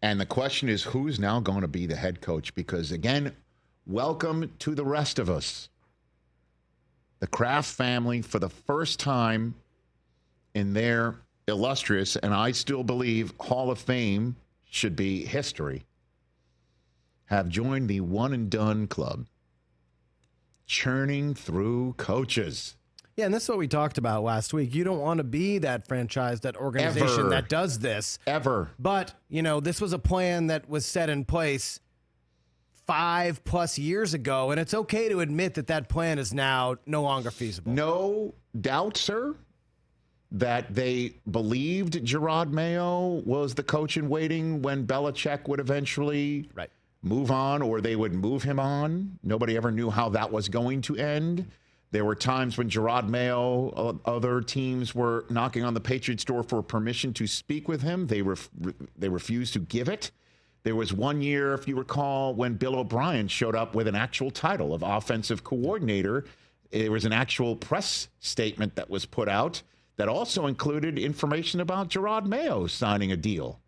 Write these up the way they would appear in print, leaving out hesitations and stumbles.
And the question is, who's now going to be the head coach? Because, again, welcome to the rest of us. The Kraft family, for the first time in their illustrious, and I still believe Hall of Fame should be history, have joined the one-and-done club, churning through coaches. Yeah, and this is what we talked about last week. You don't want to be that franchise, that organization that does this. Ever. But, this was a plan that was set in place 5+ years ago, and it's okay to admit that plan is now no longer feasible. No doubt, sir, that they believed Jerod Mayo was the coach in waiting when Belichick would eventually move on, or they would move him on. Nobody ever knew how that was going to end. There were times when Jerod Mayo, other teams were knocking on the Patriots' door for permission to speak with him. They refused to give it. There was one year, if you recall, when Bill O'Brien showed up with an actual title of offensive coordinator. There was an actual press statement that was put out that also included information about Jerod Mayo signing a deal.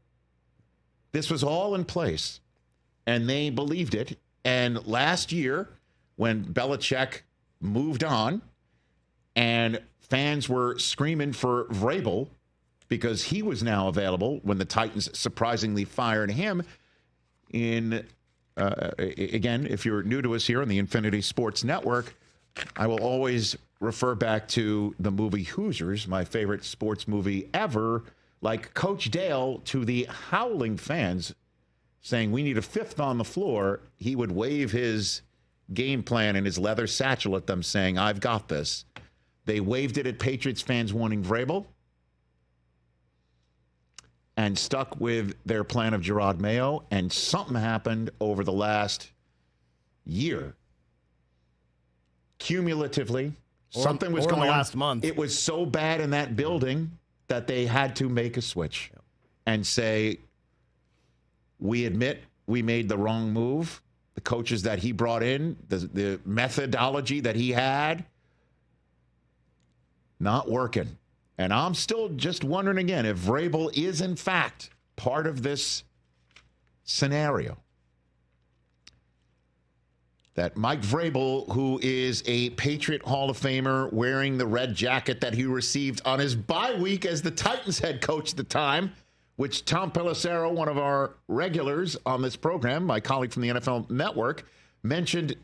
This was all in place, and they believed it. And last year, when Belichick moved on and fans were screaming for Vrabel because he was now available when the Titans surprisingly fired him, again, if you're new to us here on the Infinity Sports Network, I will always refer back to the movie Hoosiers, my favorite sports movie ever, like Coach Dale to the howling fans saying, we need a fifth on the floor. He would wave his game plan and his leather satchel at them saying, I've got this. They waved it at Patriots fans wanting Vrabel and stuck with their plan of Jerod Mayo, and something happened over the last year. Cumulatively, something was going on. Last month. It was so bad in that building that they had to make a switch and say, we admit we made the wrong move. The coaches that he brought in, the methodology that he had, not working. And I'm still just wondering again if Vrabel is, in fact, part of this scenario. That Mike Vrabel, who is a Patriot Hall of Famer wearing the red jacket that he received on his bye week as the Titans head coach at the time, which Tom Pelissero, one of our regulars on this program, my colleague from the NFL Network, mentioned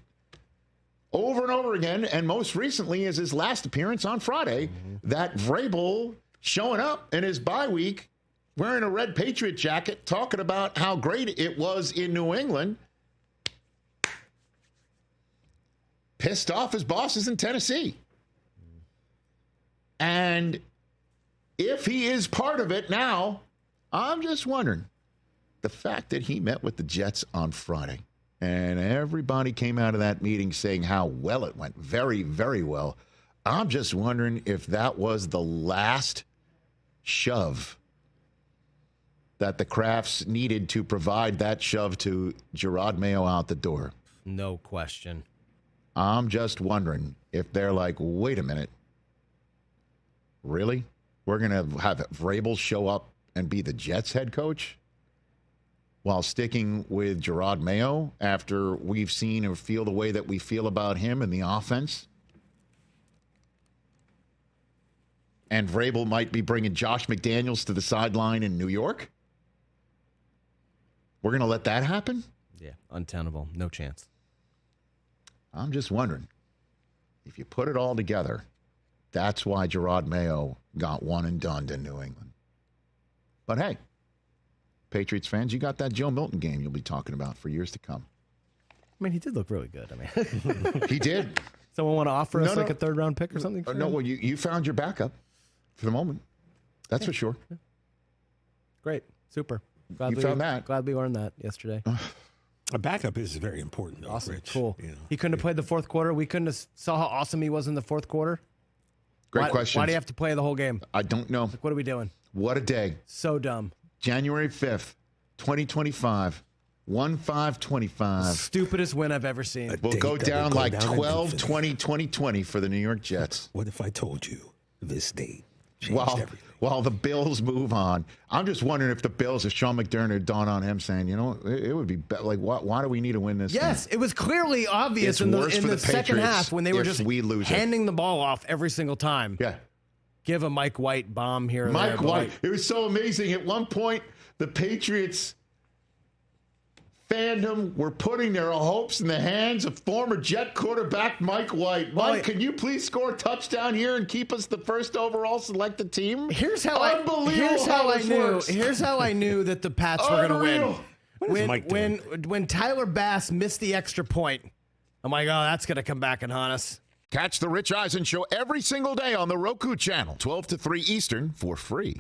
over and over again, and most recently is his last appearance on Friday, that Vrabel showing up in his bye week wearing a red Patriot jacket, talking about how great it was in New England, pissed off his bosses in Tennessee. And if he is part of it now, I'm just wondering, the fact that he met with the Jets on Friday and everybody came out of that meeting saying how well it went, very, very well. I'm just wondering if that was the last shove that the Krafts needed to provide that shove to Jerod Mayo out the door. No question. I'm just wondering if they're like, wait a minute. Really? We're going to have Vrabel show up and be the Jets head coach while sticking with Jerod Mayo after we've seen or feel the way that we feel about him in the offense? And Vrabel might be bringing Josh McDaniels to the sideline in New York? We're going to let that happen? Yeah, untenable. No chance. I'm just wondering, if you put it all together, that's why Jerod Mayo got one and done in New England. But hey, Patriots fans, you got that Joe Milton game you'll be talking about for years to come. I mean, he did look really good. I mean, he did. Someone want to offer us like a third-round pick or something? No, well, you found your backup for the moment. That's for sure. Yeah. Great. Super. You found that. Glad we learned that yesterday. A backup is very important, though, awesome. Rich. Cool. You know, he couldn't have played the fourth quarter. We couldn't have saw how awesome he was in the fourth quarter. Great question. Why do you have to play the whole game? I don't know. Like, what are we doing? What a day. So dumb. January 5th, 2025. 1-5-25. Stupidest win I've ever seen. We'll go down like 12-20-2020 for the New York Jets. What if I told you this date changed everything? while the Bills move on. I'm just wondering if the Bills, if Sean McDermott dawned on him saying, it would be like, why do we need to win this? Yes, it was clearly obvious in the second half when they were just handing the ball off every single time. Yeah. Give a Mike White bomb here and Mike there. White. It was so amazing. At one point, the Patriots fandom were putting their hopes in the hands of former Jet quarterback Mike White. Mike, can you please score a touchdown here and keep us the first overall selected team? Here's how I knew that the Pats were going to win. When Tyler Bass missed the extra point, I'm like, oh, that's going to come back and haunt us. Catch the Rich Eisen Show every single day on the Roku channel, 12 to 3 Eastern, for free.